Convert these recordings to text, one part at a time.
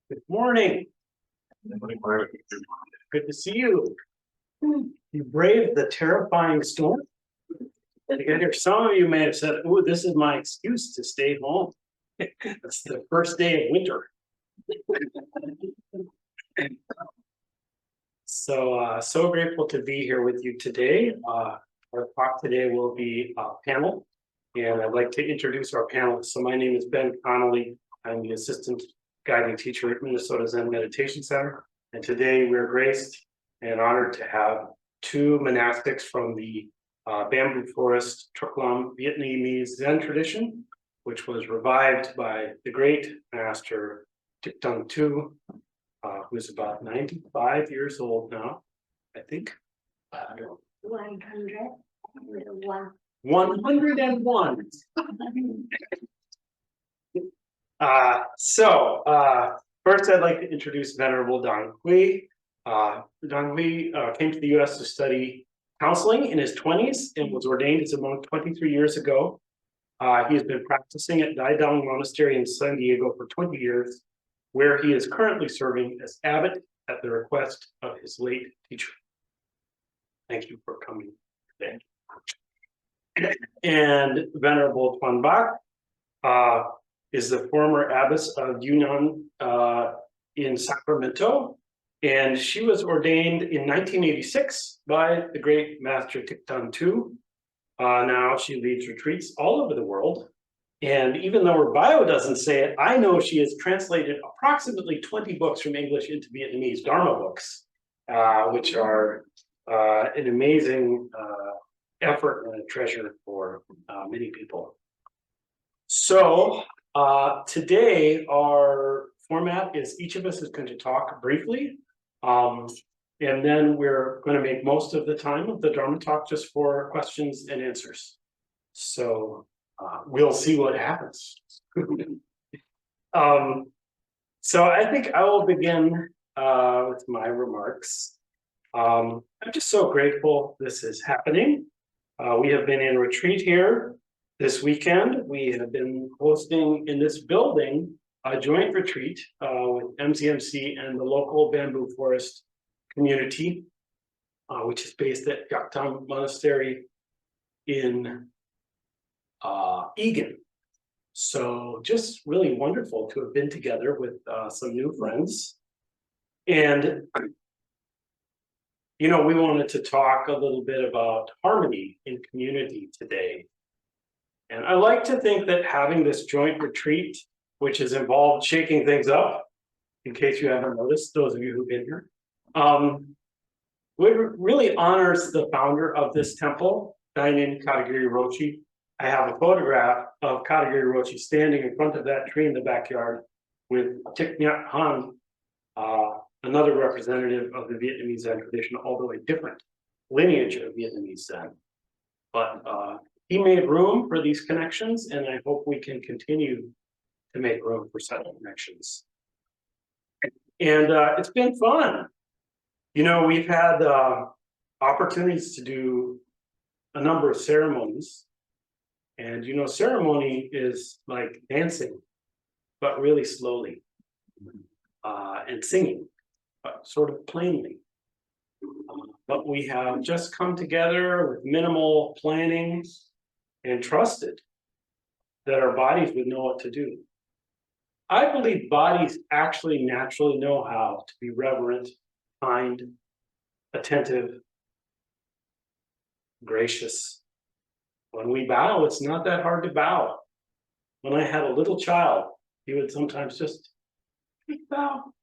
Good morning. Good to see you. You braved the terrifying storm. Some of you may have said, "Oh, this is my excuse to stay home." It's the first day of winter. So grateful to be here with you today. Our talk today will be a panel, and I'd like to introduce our panelists. So my name is Ben Connelly. I'm the assistant guiding teacher at Minnesota Zen Meditation Center. And today we're graced and honored to have two monastics from the bamboo forest Truklam Vietnamese Zen tradition, which was revived by the great master Thich Nhat Hanh, who's about 95 years old now, I think. 101. 101. First I'd like to introduce Venerable Dong Hui. Dong Hui came to the US to study counseling in his 20s and was ordained as a monk 23 years ago. He has been practicing at Dai Dong Monastery in San Diego for 20 years, where he is currently serving as abbot at the request of his late teacher. Thank you for coming today. And Venerable Thuan Bach is the former abbess of Yunnan in Sacramento, and she was ordained in 1986 by the great master Thich Nhat Hanh. Now she leads retreats all over the world. And even though her bio doesn't say it, I know she has translated approximately 20 books from English into Vietnamese, Dharma books, which are an amazing effort and a treasure for many people. So today our format is each of us is going to talk briefly, and then we're going to make most of the time of the Dharma talk just for questions and answers. So we'll see what happens. So I think I will begin with my remarks. I'm just so grateful this is happening. We have been in retreat here this weekend. We have been hosting in this building a joint retreat with MCMC and the local bamboo forest community, which is based at Gaktam Monastery in Egan. So just really wonderful to have been together with some new friends. And you know, we wanted to talk a little bit about harmony in community today. And I like to think that having this joint retreat, which has involved shaking things up, in case you haven't noticed, those of you who've been here, really honors the founder of this temple, Dainin Katagiri Roshi. I have a photograph of Katagiri Roshi standing in front of that tree in the backyard with Thich Nhat Hanh, another representative of the Vietnamese Zen tradition, although a different lineage of Vietnamese Zen. But he made room for these connections, and I hope we can continue to make room for such connections. And it's been fun. You know, we've had opportunities to do a number of ceremonies. And, you know, ceremony is like dancing, but really slowly, and singing, but sort of plainly. But we have just come together with minimal planning and trusted that our bodies would know what to do. I believe bodies actually naturally know how to be reverent, kind, attentive, gracious. When we bow, it's not that hard to bow. When I had a little child, he would sometimes just bow.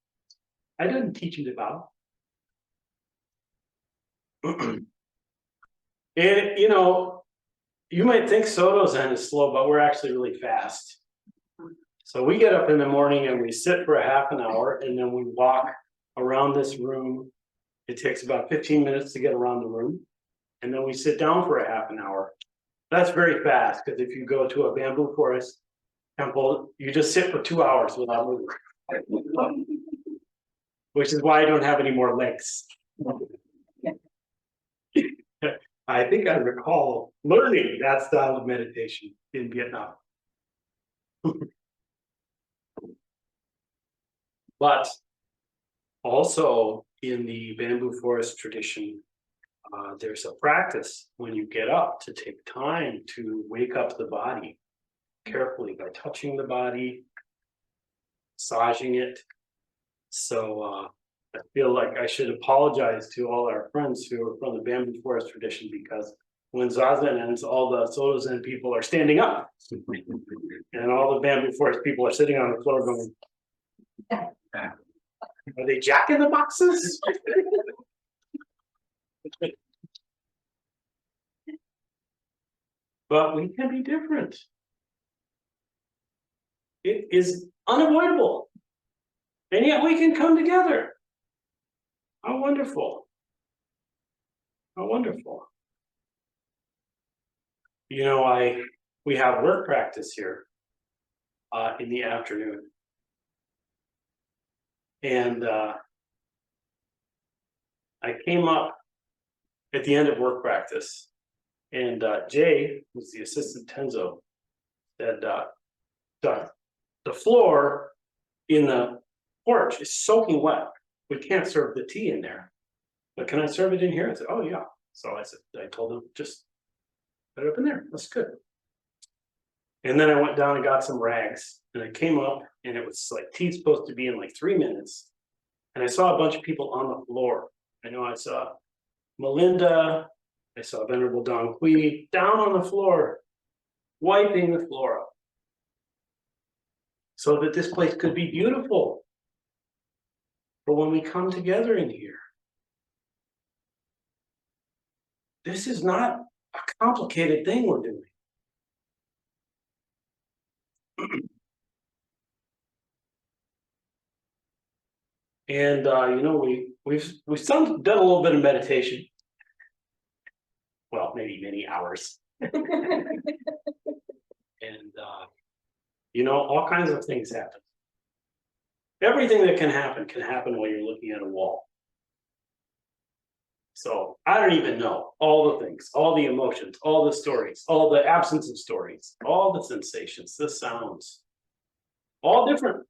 I didn't teach him to bow. And, you know, you might think Soto Zen is slow, but we're actually really fast. So we get up in the morning and we sit for a half an hour, and then we walk around this room. It takes about 15 minutes to get around the room. And then we sit down for a half an hour. That's very fast, because if you go to a bamboo forest temple, you just sit for 2 hours without moving. Which is why I don't have any more legs. I think I recall learning that style of meditation in Vietnam. But also in the bamboo forest tradition, there's a practice when you get up to take time to wake up the body carefully by touching the body, massaging it. So I feel like I should apologize to all our friends who are from the bamboo forest tradition, because when Zazen ends, all the Soto Zen people are standing up. And all the bamboo forest people are sitting on the floor going, are they Jack in the Boxes? But we can be different. It is unavoidable. And yet we can come together. How wonderful. How wonderful. You know, we have work practice here in the afternoon. And I came up at the end of work practice, and Jay, who's the assistant Tenzo, said the floor in the porch is soaking wet. We can't serve the tea in there. But can I serve it in here? I said, oh yeah. So I told him, just put it up in there. That's good. And then I went down and got some rags, and I came up, and it was like tea's supposed to be in like 3 minutes. And I saw a bunch of people on the floor. I know I saw Melinda, I saw Venerable Don Kui down on the floor, wiping the floor up, so that this place could be beautiful for when we come together in here. This is not a complicated thing we're doing. And you know, we've done a little bit of meditation. Well, maybe many hours. And you know, all kinds of things happen. Everything that can happen while you're looking at a wall. So I don't even know all the things, all the emotions, all the stories, all the absence of stories, all the sensations, the sounds, all different.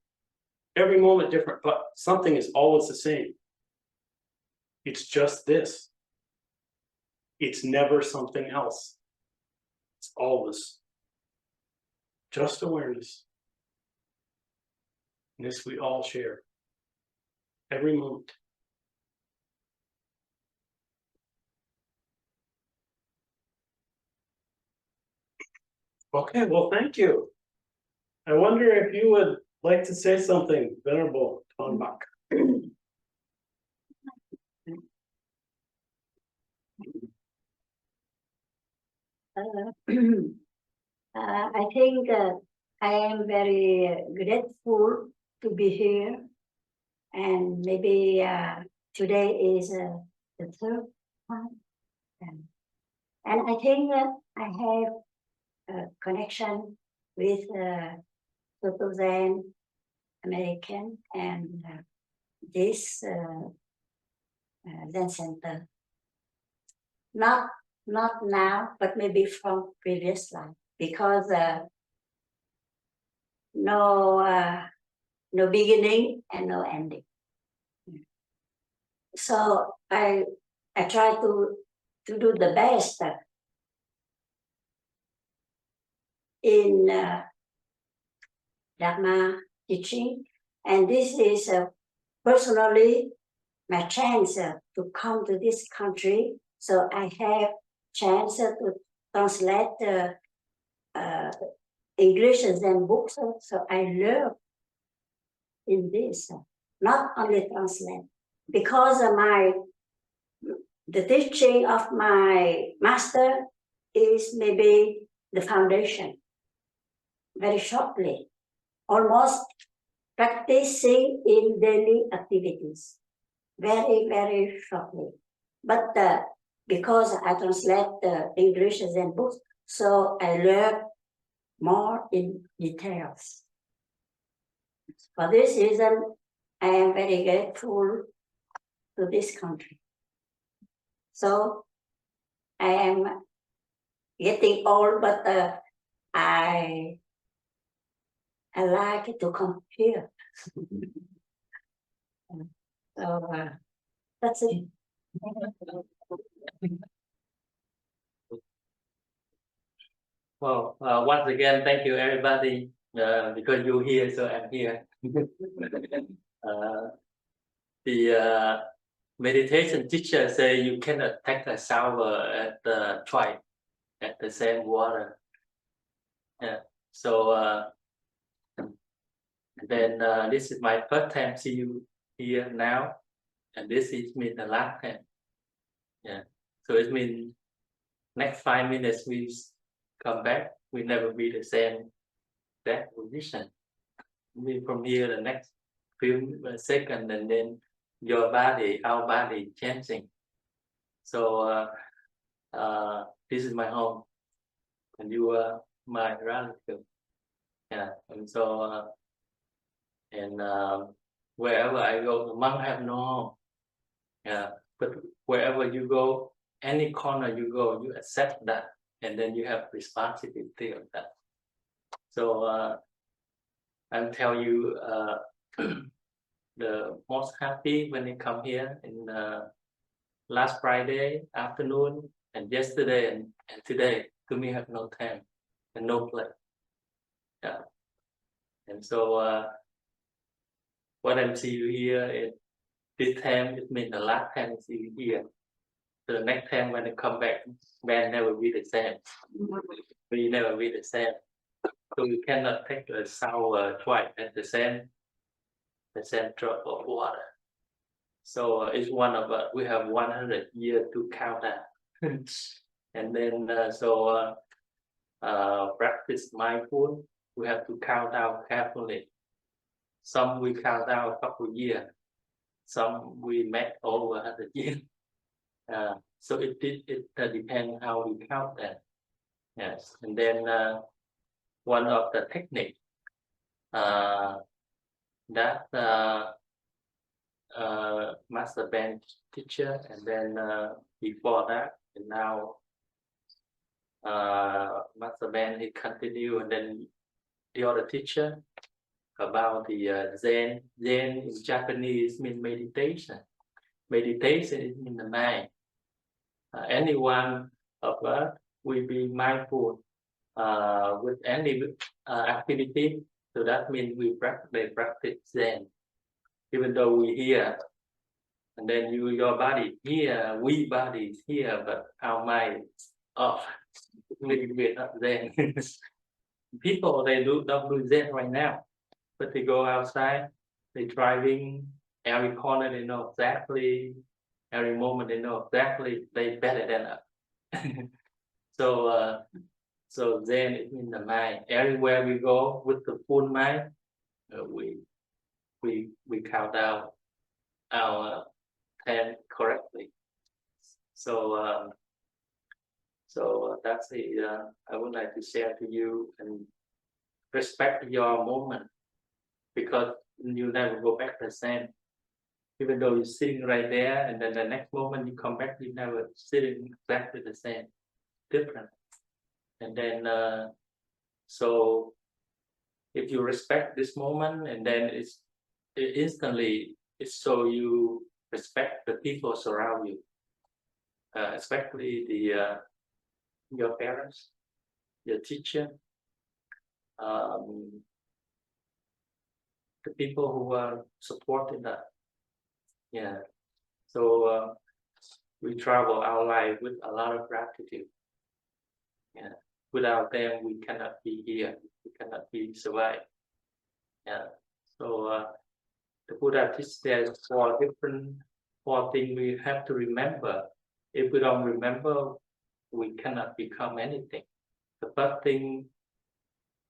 Every moment different, but something is always the same. It's just this. It's never something else. It's always just awareness. And this we all share every moment. Okay, well, thank you. I wonder if you would like to say something, Venerable Thuan Bach. I think I am very grateful to be here, and maybe today is the third time, and I think I have a connection with Soto Zen American and this Zen Center. Not now, but maybe from previous life, because no beginning and no ending. So I try to do the best in Dharma teaching, and this is personally my chance to come to this country. So I have chance to translate English Zen books. So I learn in this, not only translate, because the teaching of my master is maybe the foundation. Very shortly, almost practicing in daily activities, very shortly. But because I translate the English Zen books, so I learn more in details. For this reason, I am very grateful to this country. So I am getting old, but I like to come here. So that's it. Well, once again, thank you everybody because you're here, so I'm here. The meditation teacher say you cannot take a shower at the twice at the same water. Yeah. So then this is my first time see you here now, and this is me the last time. Yeah. So it means next 5 minutes we come back, we never be the same that position. We from here the next few seconds, and then your body, our body changing. So this is my home, and you are my relative. Yeah, and so and wherever I go, the monk have no home. Yeah, but wherever you go, any corner you go, you accept that, and then you have responsibility of that. So I'll tell you the most happy when I come here in last Friday afternoon and yesterday and today. To me, have no time and no place. Yeah, and so what I see you here is this time. It means the last time I see you here. So the next time when I come back, man never be the same. We never be the same. So you cannot take a shower twice at the same drop of water. So it's one of we have 100 years to count that. And then practice mindful. We have to count out carefully. Some we count out a couple years. Some we make over 100 years. So it depends how we count that. Yes, and then one of the technique that master band teacher, and then before that, and now master band he continue, and then the other teacher about the Zen. Zen in Japanese means meditation. Meditation is in the mind. Any one of us will be mindful with any activity. So that means we practice Zen. Even though we hear, and then your body here, we body is here, but our mind off. We're not Zen. People they don't do Zen right now, but they go outside, they driving every corner, they know exactly, every moment they know exactly, they better than us. So Zen is in the mind. Everywhere we go with the full mind, we count out our time correctly. So that's the I would like to share to you, and respect your moment, because you never go back the same. Even though you're sitting right there, and then the next moment you come back, you never sitting exactly the same, different. And then so if you respect this moment, and then it instantly so you respect the people surround you, especially your parents, your teacher, the people who are supporting that. Yeah. So we travel our life with a lot of gratitude. Yeah. Without them, we cannot be here. We cannot be survive. Yeah. So the Buddha teaches there's four things we have to remember. If we don't remember, we cannot become anything. The first thing,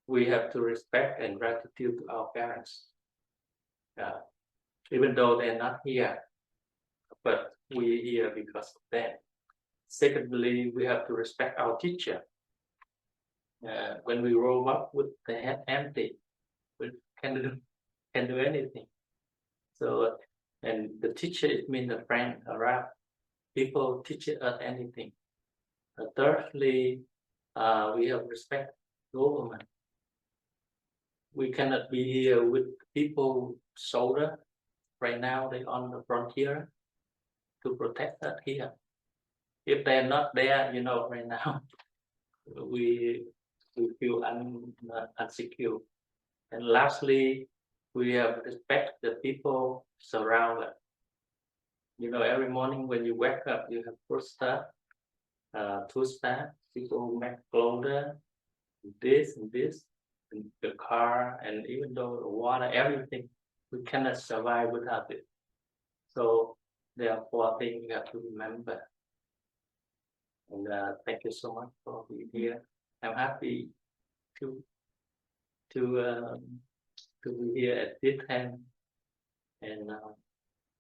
we have to respect and gratitude to our parents. Even though they're not here, but we're here because of them. Secondly, we have to respect our teacher. When we roll up with the head empty, we can do anything. So, and the teacher, it means a friend around. People teach us anything. Thirdly, we have respect government. We cannot be here with people shoulder right now they on the frontier to protect us here. If they're not there, you know, right now, we feel unsecure. And lastly, we have respect the people surround us. You know, every morning when you wake up, you have food stuff, people make clothes, this and this, and the car, and even though the water, everything, we cannot survive without it. So there are 4 things we have to remember. And thank you so much for being here. I'm happy to be here at this time, and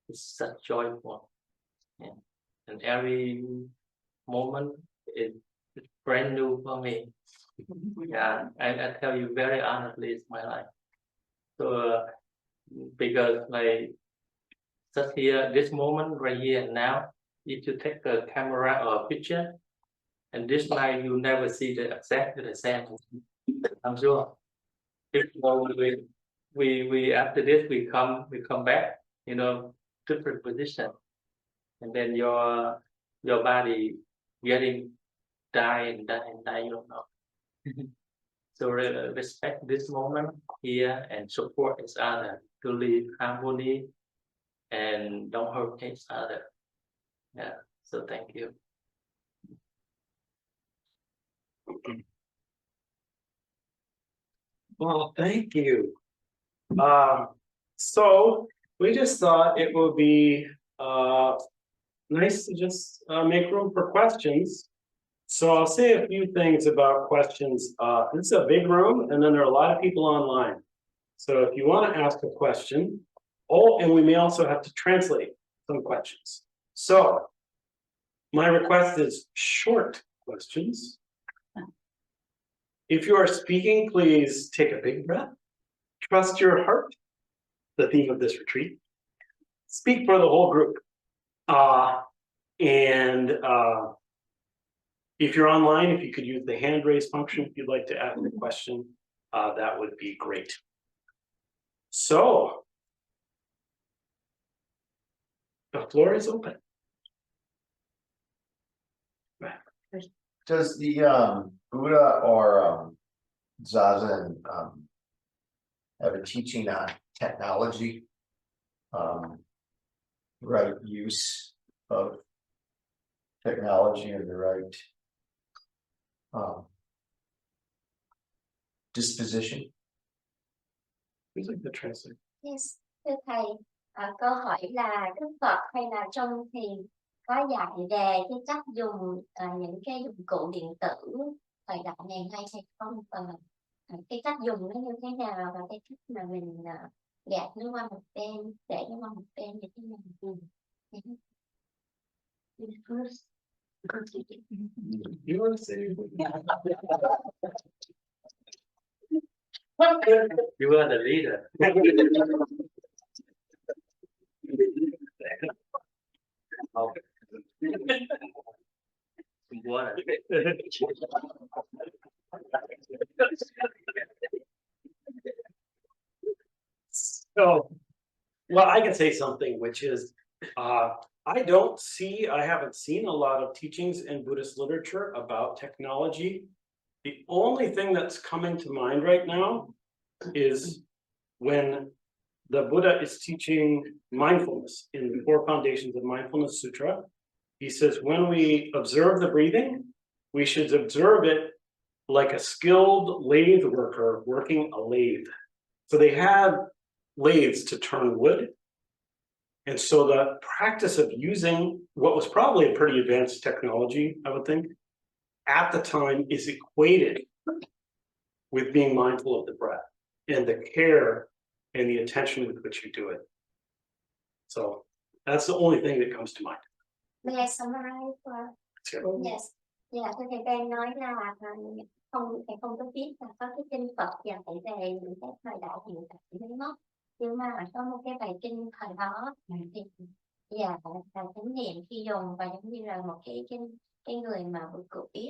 it's such joyful. Yeah. And every moment is brand new for me. Yeah, I tell you very honestly, it's my life. So because like just here, this moment right here and now, if you take a camera or a picture, and this night you never see the exactly the same. I'm sure. If we after this we come back, you know, different position, and then your body getting die, you don't know. So respect this moment here and support each other to live harmony and don't hurt each other. Yeah. So thank you. Well, thank you. So we just thought it would be nice to just make room for questions. So I'll say a few things about questions. This is a big room, and then there are a lot of people online. So if you want to ask a question, and we may also have to translate some questions. So my request is short questions. If you are speaking, please take a big breath. Trust your heart, the theme of this retreat. Speak for the whole group. If you're online, if you could use the hand raise function if you'd like to ask a question, that would be great. So, the floor is open. Does the Buddha or Zazen have a teaching on technology, right use of technology and the right disposition? Who's like the translator? Yes, thưa thầy, câu hỏi là Đức Phật hay là trong thiền có dạy về cái cách dùng những cái dụng cụ điện tử thời đại này hay không, và cái cách dùng nó như thế nào, và cái cách mà mình gạt nó qua một bên, để nó qua một bên như thế nào. You want to say You are the leader. Water. So, well, I can say something, which is, I haven't seen a lot of teachings in Buddhist literature about technology. The only thing that's coming to mind right now is when the Buddha is teaching mindfulness in the 4 Foundations of Mindfulness Sutra. He says, when we observe the breathing, we should observe it like a skilled lathe worker working a lathe. So they had lathes to turn wood. And so the practice of using what was probably a pretty advanced technology, I would think, at the time is equated with being mindful of the breath and the care and the attention with which you do it. So that's the only thing that comes to mind. May I summarize? Yes. Yeah, thưa thầy đang nói là thầy không có biết là có cái kinh Phật dạy về những cái thời đại hiện tại đúng không? Nhưng mà có một cái bài kinh thời đó thì là chánh niệm khi dùng, và giống như là một cái người mà vừa cưỡi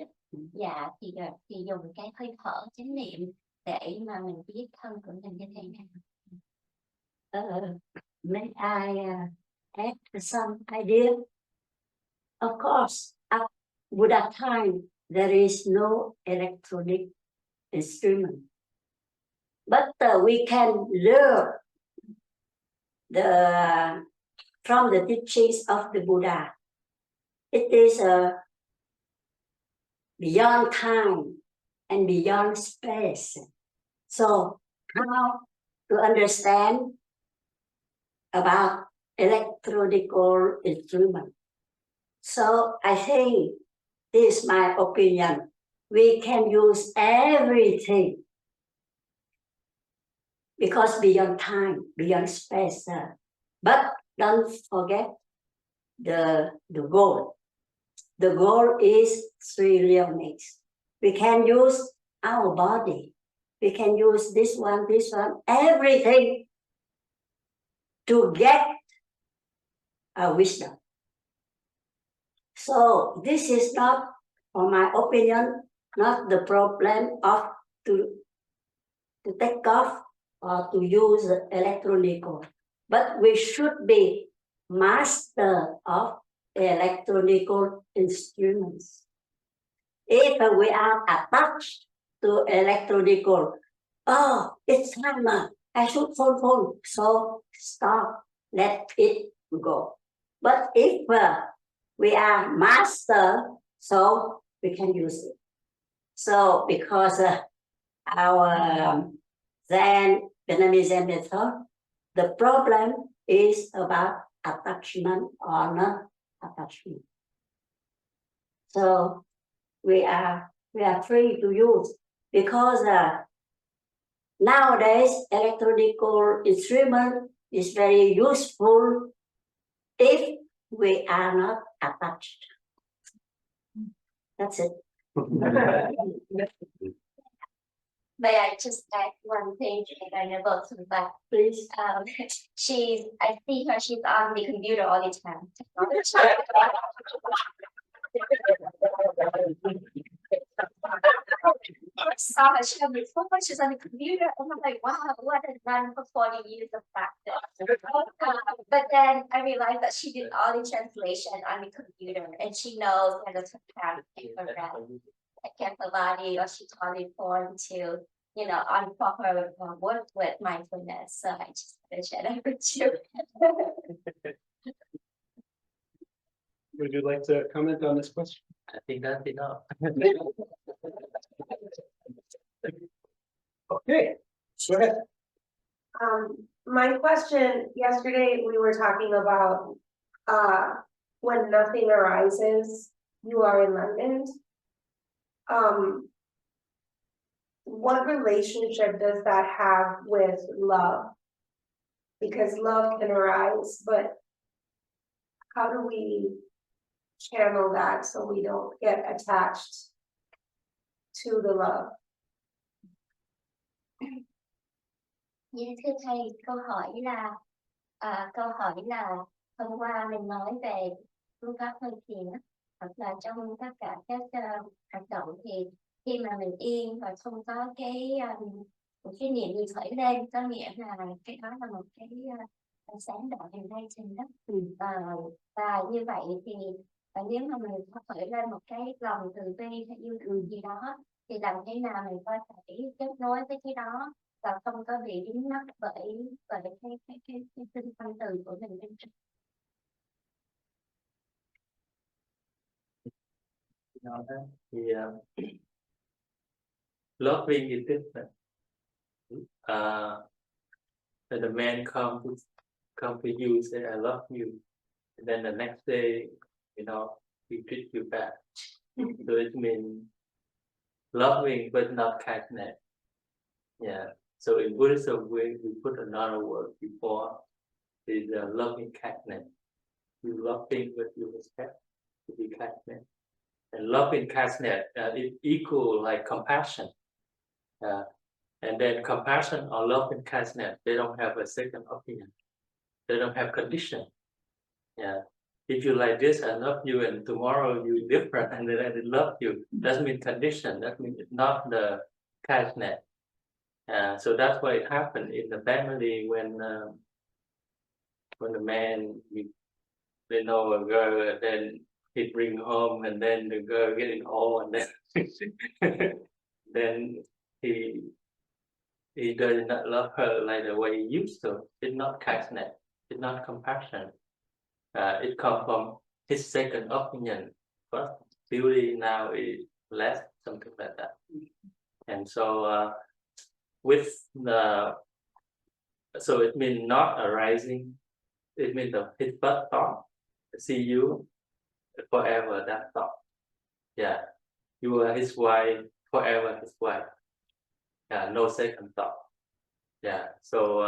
thì dùng cái hơi thở chánh niệm để mà mình biết thân của mình như thế nào. may I add some idea? Of course, at Buddha time, there is no electronic instrument. But we can learn from the teachings of the Buddha. It is beyond time and beyond space. So how to understand about electronical instrument? So I think this is my opinion. We can use everything because beyond time, beyond space. But don't forget the goal. The goal is 3 realms. We can use our body. We can use this one, everything to get a wisdom. So this is not, for my opinion, not the problem of to take off or to use electronical, but we should be master of electronical instruments. If we are attached to electronical, oh, it's time, I should phone, so stop, let it go. But if we are master, so we can use it. So because our Zen, Vietnamese Zen method, the problem is about attachment or not attachment. So we are free to use because nowadays electronical instrument is very useful if we are not attached. That's it. May I just add one thing and I go to Bach, Please. I see her, she's on the computer all the time. I saw her, she had me so much, she's on the computer, and I'm like, wow, what has done for 40 years of practice. But then I realized that she did all the translation on the computer, and she knows how to kept her body, or she taught it form to, on proper work with mindfulness. So I just want to share that with you. Would you like to comment on this question? I think that's enough. Okay, go ahead. My question, yesterday we were talking about when nothing arises, you are enlightened. What relationship does that have with love? Because love can arise, but how do we channel that so we don't get attached to the love? Dạ thưa thầy, câu hỏi là hôm qua mình nói về phương pháp hơi thiền, hoặc là trong tất cả các hoạt động thì khi mà mình yên và không có một cái niệm gì khởi lên, có nghĩa là cái đó là một cái sáng đạo hành đây trình đó. Và như vậy thì nếu mà mình có khởi lên một cái lòng từ bi hay yêu thương gì đó, thì làm thế nào mình có thể kết nối với cái đó và không có bị dính mắc bởi cái tinh tâm từ của mình bên trong. Loving is different. When the man come to you, say I love you, and then the next day, he treat you back. So it means loving but not kindness. Yeah. So in Buddhism, we put another word before is loving kindness. You loving but you respect to be kindness. And loving kindness is equal like compassion. And then compassion or loving kindness, they don't have a second opinion. They don't have condition. Yeah. If you like this, I love you, and tomorrow you different, and then I love you. That means condition. That means it's not the kindness. So that's why it happened in the family when when a man they know a girl, and then he bring home, and then the girl getting old, and then then he does not love her like the way he used to. It's not kindness. It's not compassion. It comes from his second opinion. But beauty now is less, something like that. And so with the so it means not arising. It means his first thought. See you forever. That thought. Yeah, you are his wife forever. His wife. Yeah, no second thought. Yeah. So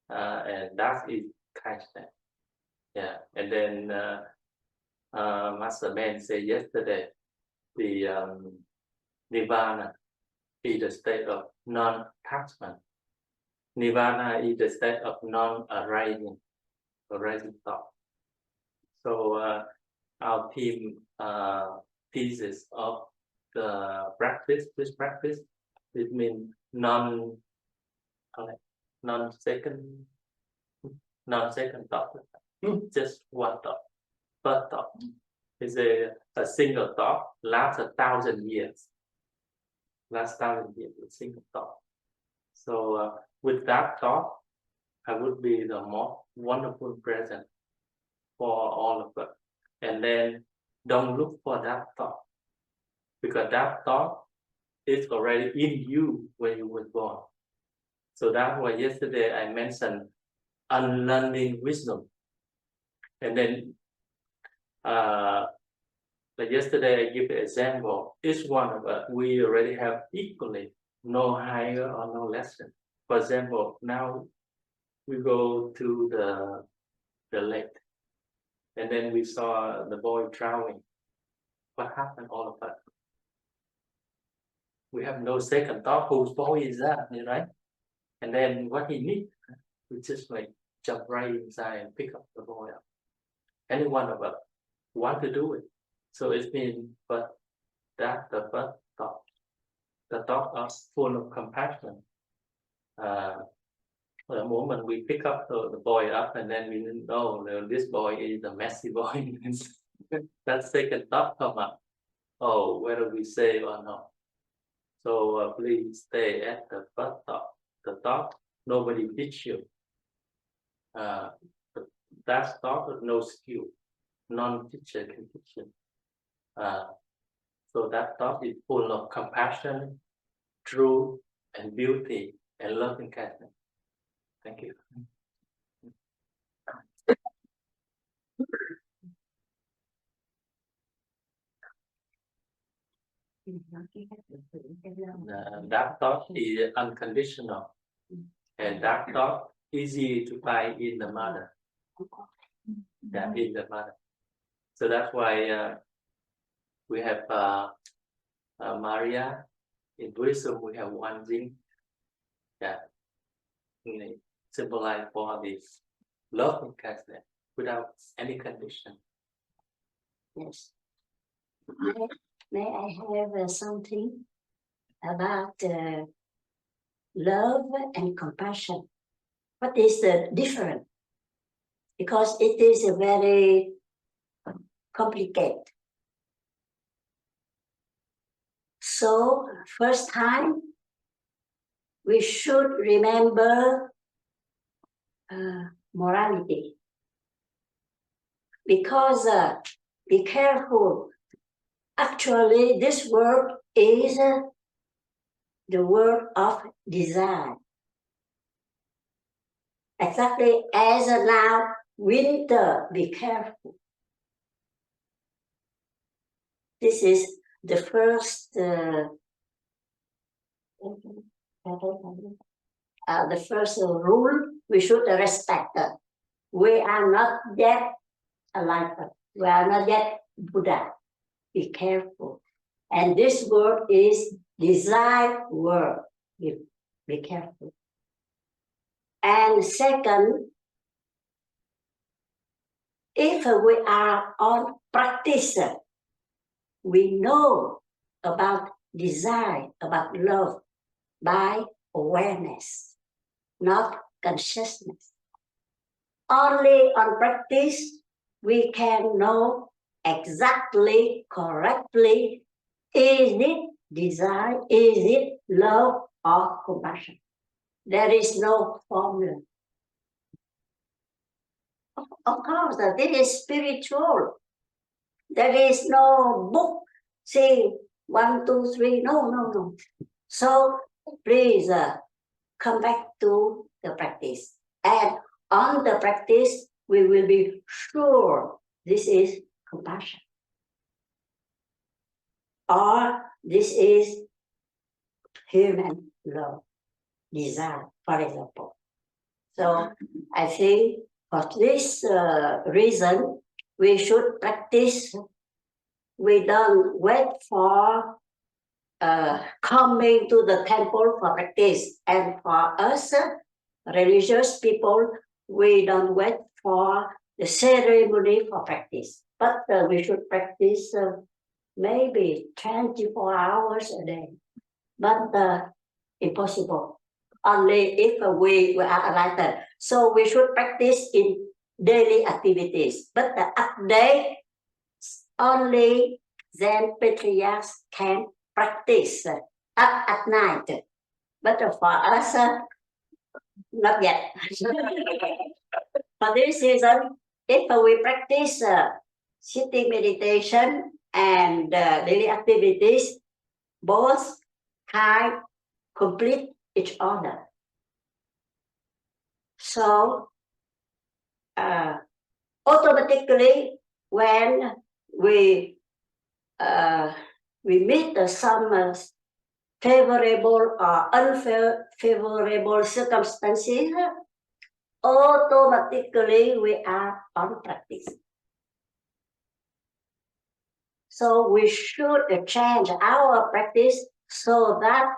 and that is kindness. Yeah, and then Master Man said yesterday, the Nirvana is the state of non-attachment. Nirvana is the state of non-arising, arising thought. So our team thesis of the practice, this practice, it means non-second thought, just one thought. First thought is a single thought lasts 1,000 years. Last 1,000 years, a single thought. So with that thought, I would be the most wonderful present for all of us. And then don't look for that thought, because that thought is already in you when you were born. So that's why yesterday I mentioned unlearning wisdom. And then like yesterday I give the example, each one of us, we already have equally no higher or no lesser. For example, now we go to the lake, and then we saw the boy drowning. What happened all of us? We have no second thought, whose boy is that, right? And then what he needs, we just like jump right inside and pick up the boy up. Any one of us want to do it. So it's been, but that's the first thought. The thought of full of compassion. The moment we pick up the boy up, and then we know this boy is a messy boy. That second thought come up. Oh, whether we save or not. So please stay at the first thought. The thought, nobody teach you. That thought of no skill. Non-teacher can teach you. So that thought is full of compassion, truth, and beauty, and love and kindness. Thank you. That thought is unconditional, and that thought easy to find in the mother. Yeah, in the mother. So that's why we have Maria. In Buddhism, we have one thing that symbolize for this love and kindness without any condition. Yes. May I have something about love and compassion? What is the difference? Because it is a very complicated. So first time, we should remember morality. Because be careful. Actually, this word is the word of desire. Exactly as now, winter, be careful. This is the first rule we should respect. We are not yet enlightened. We are not yet Buddha. Be careful. And this word is desire word. Be careful. And second, if we are on practice, we know about desire, about love by awareness, not consciousness. only on practice we can know exactly, correctly, is it desire, is it love or compassion? There is no formula. Of course, this is spiritual. There is no book saying 1, 2, 3. No. So please come back to the practice. And on the practice, we will be sure this is compassion. Or this is human love, desire, for example. So I think for this reason, we should practice. We don't wait for coming to the temple for practice. And for us, religious people, we don't wait for the ceremony for practice. But we should practice maybe 24 hours a day. But impossible. Only if we are enlightened. So we should practice in daily activities. But the update, only Zen patriarchs can practice at night. But for us, not yet. For this reason, if we practice sitting meditation and daily activities, both kind complete each other. So automatically, when we meet some favorable or unfavorable circumstances, automatically we are on practice. So we should change our practice so that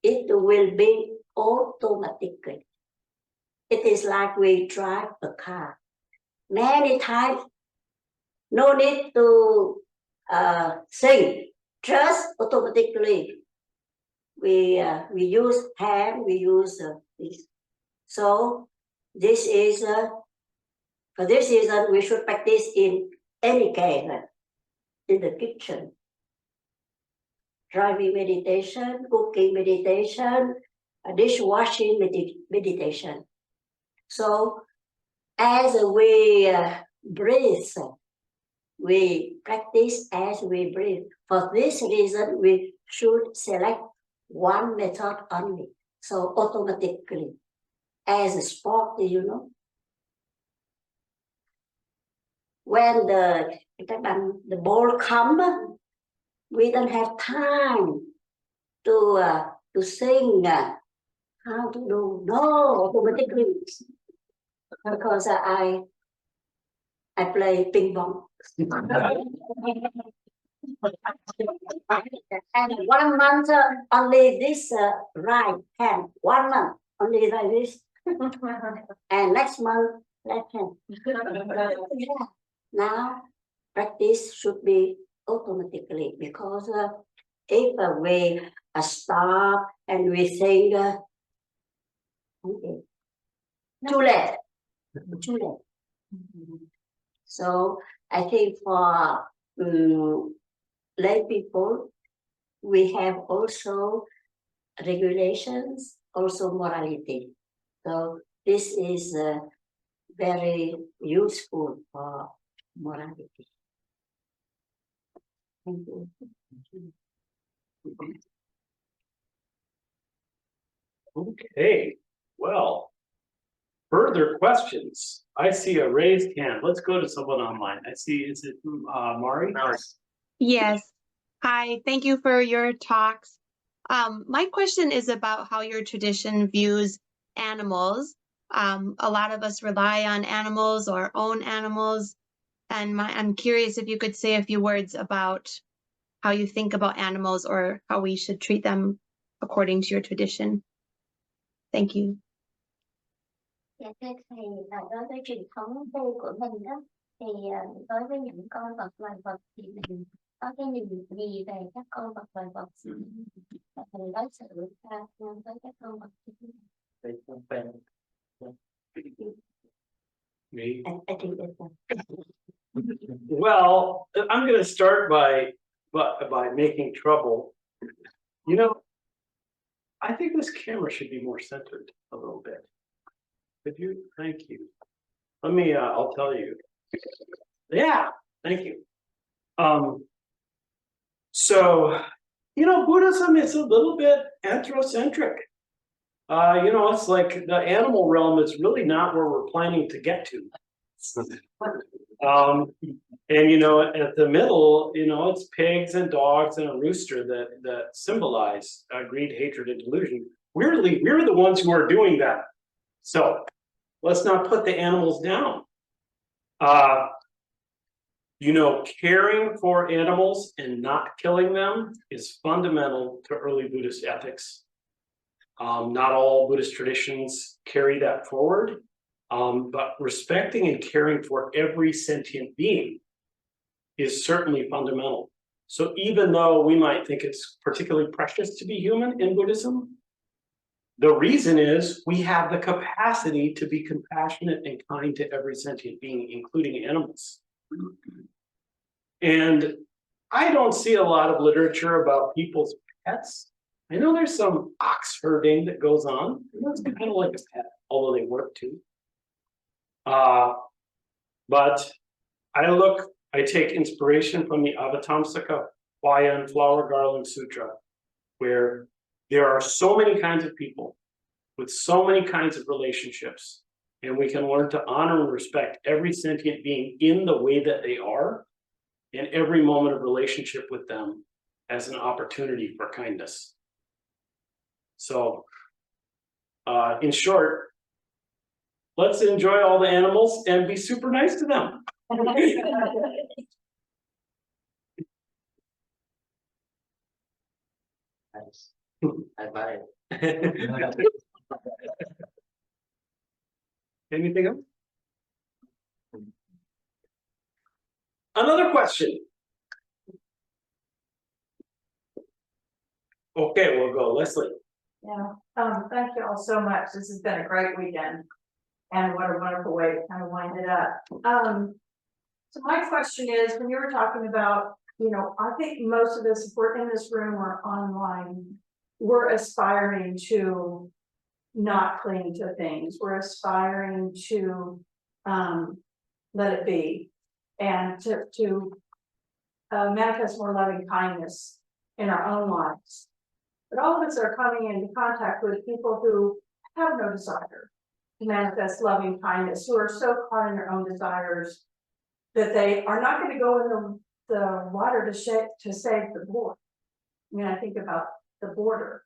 it will be automatically. It is like we drive a car. Many times, no need to think, just automatically. We use hand, we use this. So this is for this reason we should practice in any case, in the kitchen, driving meditation, cooking meditation, dishwashing meditation. So as we breathe, we practice as we breathe. For this reason, we should select one method only. So automatically, as a sport, when the ball comes, we don't have time to sing how to do. No, automatically, because I play ping pong. And 1 month only this right hand, 1 month only like this, and next month left hand. Yeah. Now practice should be automatically, because if we stop and we think okay, too late. So I think for lay people, we have also regulations, also morality. So this is very useful for morality. Thank you. Okay, well, further questions? I see a raised hand. Let's go to someone online. I see, is it Mari? Yes. Hi, thank you for your talks. My question is about how your tradition views animals. A lot of us rely on animals or own animals, and I'm curious if you could say a few words about how you think about animals or how we should treat them according to your tradition. Thank you. Dạ thưa thầy, đối với truyền thống tu của mình đó, thì đối với những con vật loài vật thì mình có cái nhìn gì về các con vật loài vật, mình đối xử với các con vật như thế nào? Connelly. I think it's Well, I'm gonna start by making trouble. You know, I think this camera should be more centered a little bit. Could you? Thank you. Let me, I'll tell you. Yeah, thank you. So, Buddhism is a little bit anthrocentric. It's like the animal realm is really not where we're planning to get to. At the middle, it's pigs and dogs and a rooster that symbolize greed, hatred, and delusion. Weirdly, we're the ones who are doing that. So let's not put the animals down. Caring for animals and not killing them is fundamental to early Buddhist ethics. Not all Buddhist traditions carry that forward, but respecting and caring for every sentient being is certainly fundamental. So even though we might think it's particularly precious to be human in Buddhism, the reason is we have the capacity to be compassionate and kind to every sentient being, including animals. And I don't see a lot of literature about people's pets. I know there's some ox herding that goes on. That's kind of like a pet, although they work too. But I take inspiration from the Avatamsaka Huayan Flower Garland Sutra, where there are so many kinds of people with so many kinds of relationships, and we can learn to honor and respect every sentient being in the way that they are, and every moment of relationship with them as an opportunity for kindness. So, in short, let's enjoy all the animals and be super nice to them. Nice. Bye. Anything else? Another question. Okay, we'll go Leslie. Yeah, thank you all so much. This has been a great weekend. And what a wonderful way to kind of wind it up. So my question is, when you were talking about, I think most of us, if we're in this room or online, we're aspiring to not cling to things. We're aspiring to let it be and to manifest more loving kindness in our own lives. But all of us are coming into contact with people who have no desire to manifest loving kindness, who are so caught in their own desires that they are not going to go in the water to save the board. I think about the border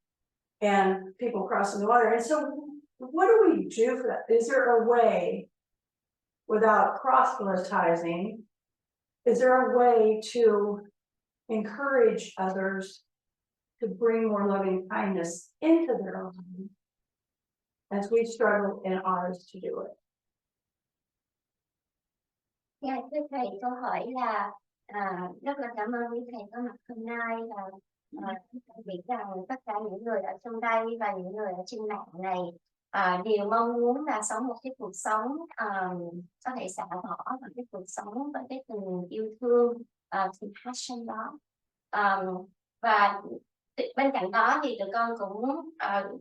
and people crossing the water. And so what do we do for that? Is there a way, without proselytizing, is there a way to encourage others to bring more loving kindness into their own life as we struggle in ours to do it? Dạ, thưa thầy, câu hỏi là rất là cảm ơn quý thầy có mặt hôm nay và biết rằng tất cả những người ở trong đây và những người ở trên mạng này đều mong muốn là sống một cái cuộc sống có thể xả bỏ một cái cuộc sống với cái tình yêu thương, compassion đó. Và bên cạnh đó thì tụi con cũng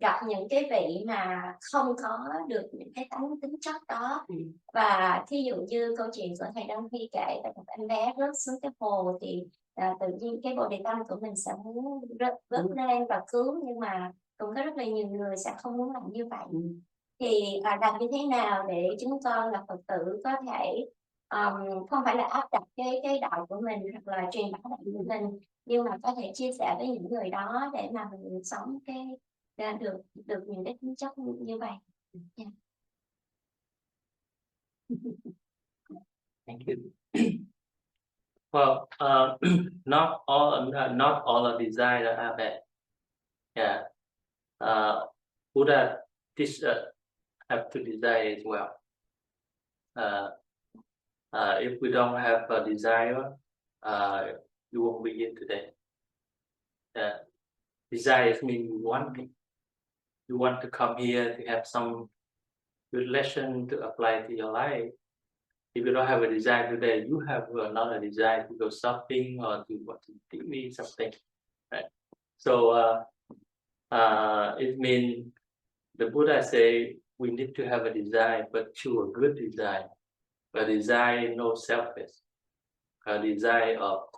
gặp những cái vị mà không có được những cái tánh tính chất đó. Và thí dụ như câu chuyện của thầy Đăng Huy kể về một anh bé rớt xuống cái hồ thì tự nhiên cái bồ đề tâm của mình sẽ muốn vớt lên và cứu, nhưng mà cũng có rất là nhiều người sẽ không muốn làm như vậy. Thì làm như thế nào để chúng con là Phật tử có thể không phải là áp đặt cái đạo của mình hoặc là truyền bá đạo của mình, nhưng mà có thể chia sẻ với những người đó để mà mình sống được những cái tính chất như vậy. Yeah. Thank you. Well, not all of desire are bad. Yeah. Buddha teach us have to desire as well. If we don't have a desire, you won't begin today. Desire means you want to come here to have some good lesson to apply to your life. If you don't have a desire today, you have another desire to go shopping or to watch TV, something, right? So it means the Buddha say we need to have a desire, but to a good desire, a desire no selfish, a desire of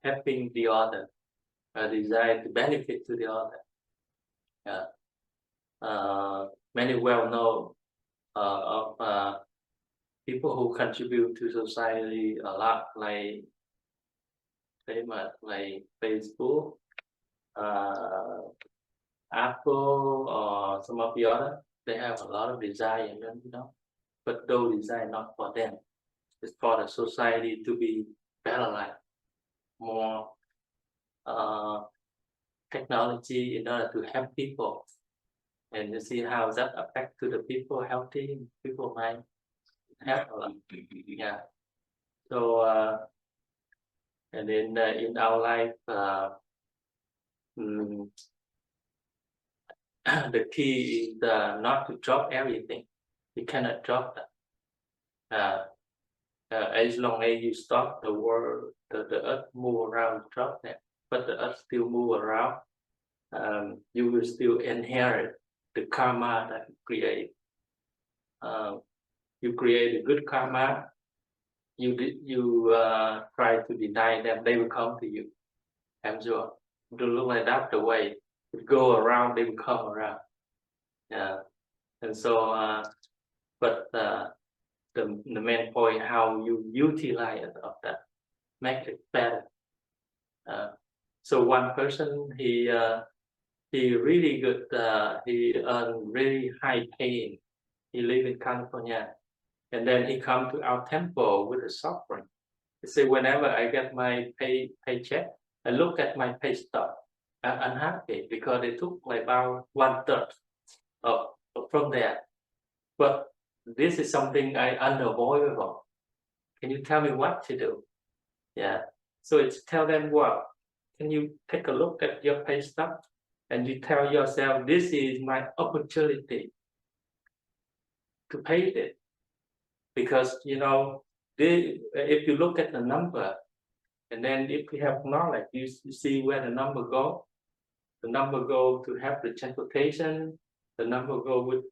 helping the other, a desire to benefit to the other. Many well know of people who contribute to society a lot, like famous, like Facebook, Apple, or some of the other. They have a lot of desire in them, but those desire not for them. It's for the society to be better, like more technology in order to help people. And you see how that affect to the people healthy, people might help a lot. Yeah. So and then in our life, the key is not to drop everything. You cannot drop that. As long as you stop the world, the earth move around, drop that. But the earth still move around. You will still inherit the karma that you create. You create a good karma. You try to deny them, they will come to you. I'm sure. Don't look like that the way it go around, they will come around. Yeah. And so, but the main point, how you utilize of that, make it better. So one person, he really good. He earned really high paying. He live in California, and then he come to our temple with a suffering. He say, whenever I get my paycheck, I look at my pay stub. I'm unhappy because they took like about 1/3 of from there. But this is something unavoidable. Can you tell me what to do? Yeah. So it's tell them what. Can you take a look at your pay stub and you tell yourself, this is my opportunity to pay it. Because if you look at the number, and then if you have knowledge, you see where the number go. The number go to have the transportation. The number go with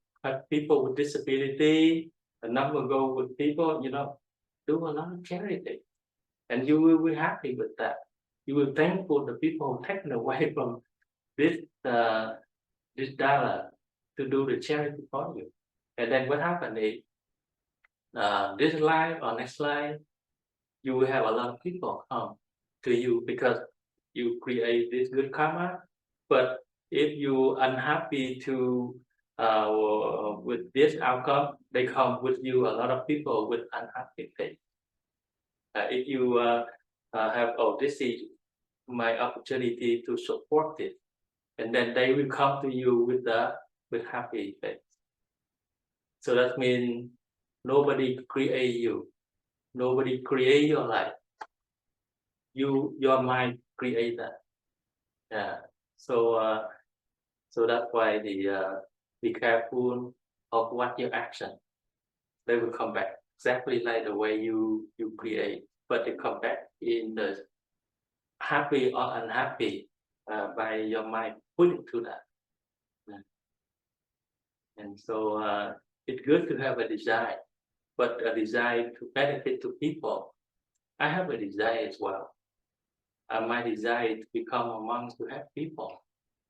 people with disability. The number go with people, do a lot of charity, and you will be happy with that. You will thankful the people who taken away from this dollar to do the charity for you. And then what happened is, this life or next life, you will have a lot of people come to you because you create this good karma. But if you unhappy with this outcome, they come with you a lot of people with unhappy faith. If you have, this is my opportunity to support it, and then they will come to you with happy faith. So that means nobody create you, nobody create your life. Your mind create that. Yeah. So that's why be careful of what your action. They will come back exactly like the way you create, but they come back in the happy or unhappy by your mind putting to that. Yeah. And so it's good to have a desire, but a desire to benefit to people. I have a desire as well. My desire to become a monk to help people.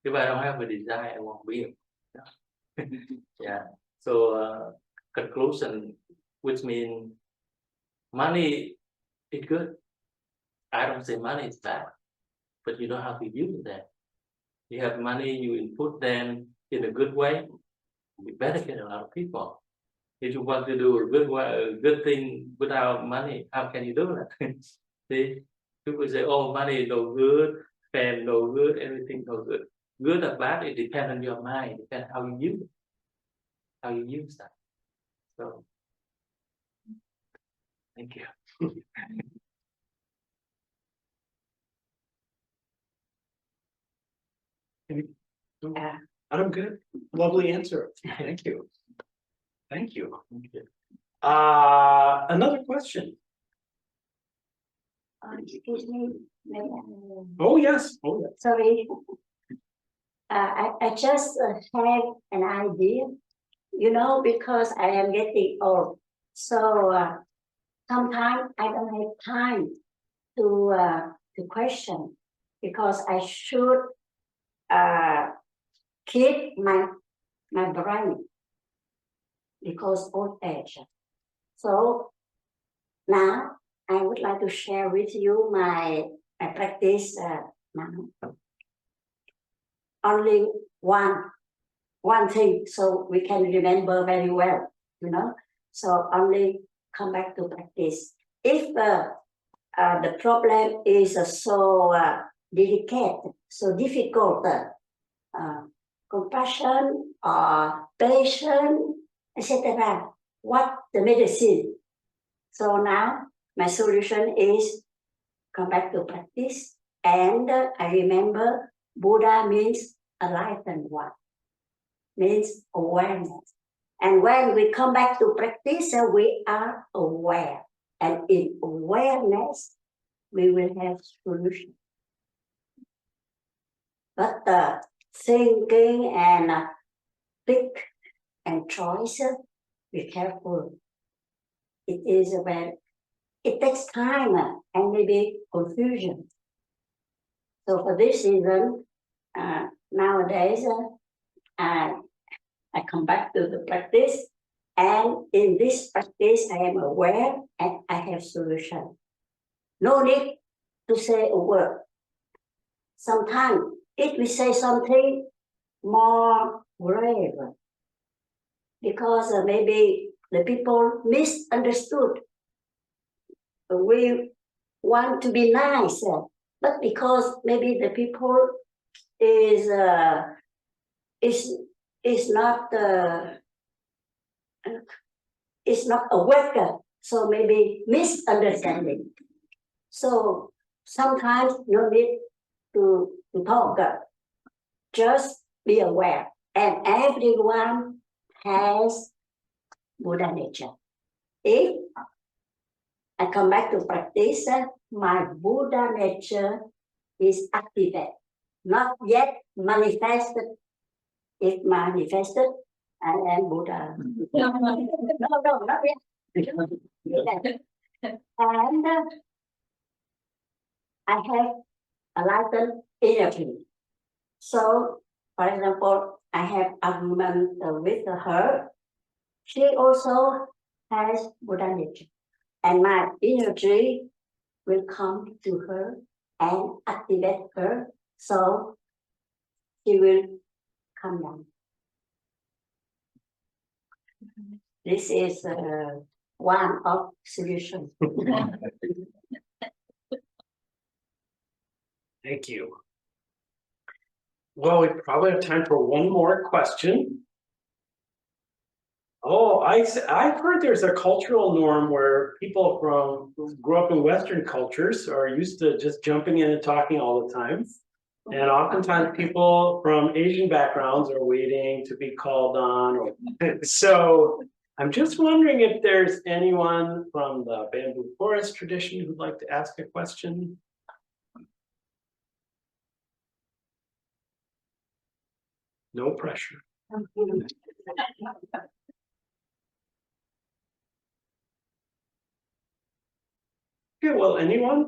If I don't have a desire, I won't be. Yeah. So conclusion, which means money is good. I don't say money is bad, but you know how to use them. You have money, you input them in a good way, you benefit a lot of people. If you want to do a good thing without money, how can you do that? See, people say, "Oh, money is no good, fame no good, everything no good." Good or bad, it depends on your mind, depends how you use it, how you use that. So, thank you. I'm good. Lovely answer. Thank you. Thank you. Thank you. Another question. Excuse me, Oh, yes, oh, yes. sorry. I just have an idea, because I am getting old. So sometimes I don't have time to question because I should keep my brain because old age. So now I would like to share with you my practice now. Only one thing, so we can remember very well, So only come back to practice. If the problem is so delicate, so difficult, compassion or patience, etc. What the medicine? So now my solution is come back to practice, and I remember Buddha means enlightened one, means awareness. And when we come back to practice, we are aware. And in awareness, we will have solution. But thinking and pick and choice, be careful. It is it takes time and maybe confusion. So for this reason, nowadays, I come back to the practice, and in this practice, I am aware and I have solution. No need to say a word. Sometimes, if we say something more brave, because maybe the people misunderstood. We want to be nice, but because maybe the people is not aware, so maybe misunderstanding. So sometimes no need to talk, just be aware. And everyone has Buddha nature. If I come back to practice, my Buddha nature is activated, not yet manifested. If manifested, I am Buddha. No, not yet. And I have enlightened energy. So, for example, I have argument with her. She also has Buddha nature. And my energy will come to her and activate her. So she will come down. This is one of solutions. Thank you. Well, we probably have time for one more question. Oh, I've heard there's a cultural norm where people who grew up in Western cultures are used to just jumping in and talking all the time. And oftentimes people from Asian backgrounds are waiting to be called on. So I'm just wondering if there's anyone from the bamboo forest tradition who'd like to ask a question. No pressure. Okay, well, anyone?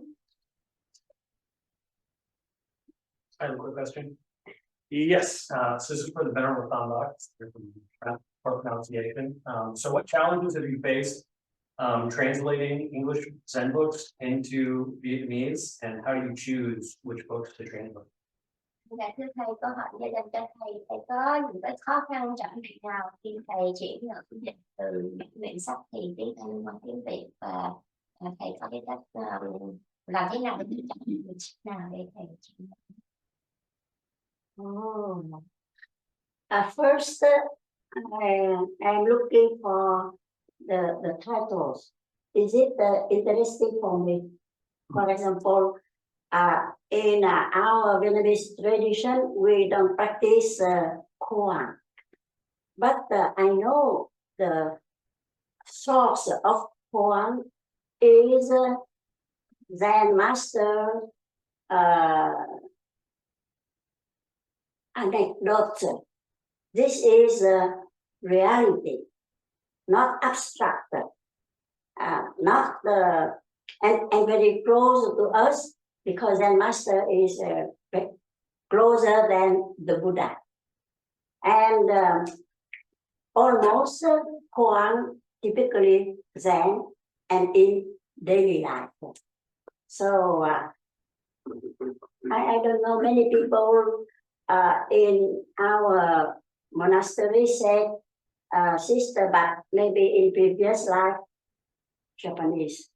I have a quick question. Yes. So this is for the Venerable Bach, for pronunciation. So what challenges have you faced translating English Zen books into Vietnamese, and how do you choose which books to translate? Dạ thưa thầy, câu hỏi này dành cho thầy có những cái khó khăn trở ngại nào khi thầy chuyển ngữ dịch từ những quyển sách thì tiếng Anh qua tiếng Việt, và thầy có cái cách làm thế nào để lựa chọn quyển sách nào để thầy chuyển? First, I'm looking for the titles. Is it interesting for me? For example, in our Vietnamese tradition, we don't practice Thuan. But I know the source of Thuan is Zen master anecdote. This is reality, not abstract, not and very close to us because Zen master is closer than the Buddha, and almost Thuan typically Zen and in daily life. So I don't know, many people in our monastery said, sister, but maybe in previous life, Japanese.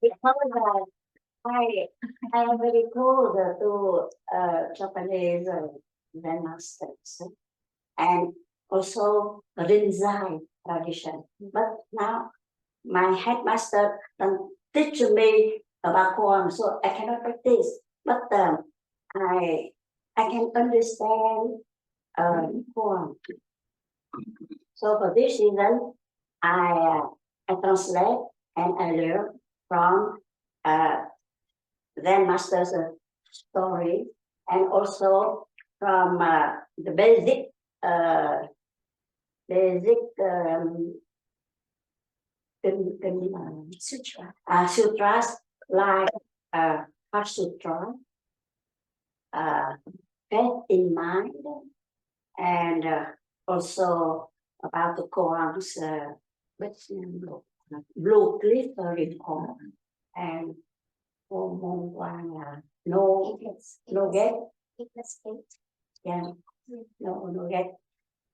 Because I am very close to Japanese Zen masters and also Rinzai tradition. But now my headmaster teach me about Thuan, so I cannot practice. But I can understand Thuan. So for this reason, I translate and I learn from Zen master's story and also from the basic sutras like Heart Sutra, Faith in Mind, and also about the Thuan's Blue Cliff Report and no get. Yeah, no get.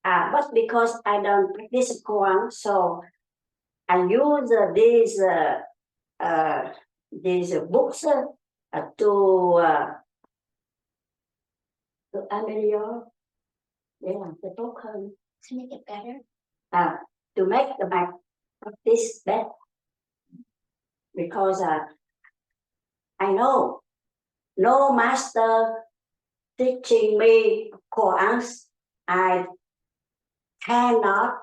But because I don't practice Thuan, so I use these books to ameliorate, the token To make it better. to make my practice better. Because I know no master teaching me Thuan, I cannot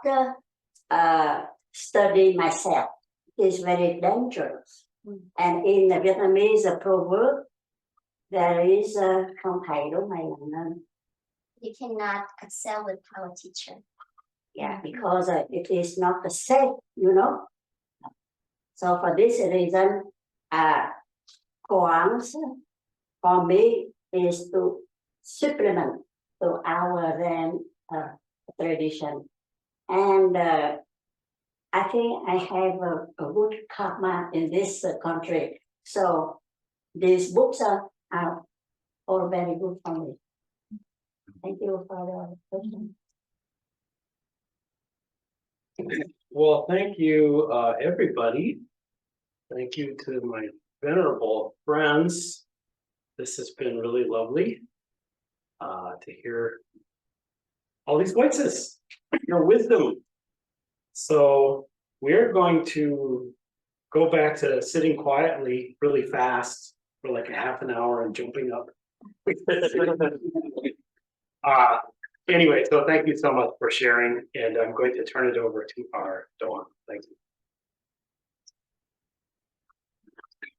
study myself. It's very dangerous. And in the Vietnamese proverb, there is không thầy đố mày làm nên. You cannot excel without a teacher. Yeah, because it is not the same, you know. So for this reason, Thuan for me is to supplement to our Zen tradition. And I think I have a good karma in this country. So these books are all very good for me. Thank you for the question. Well, thank you, everybody. Thank you to my venerable friends. This has been really lovely to hear all these voices, your wisdom. So we're going to go back to sitting quietly really fast for like a half an hour and jumping up. Anyway, so thank you so much for sharing, and I'm going to turn it over to our Thuan. Thank you.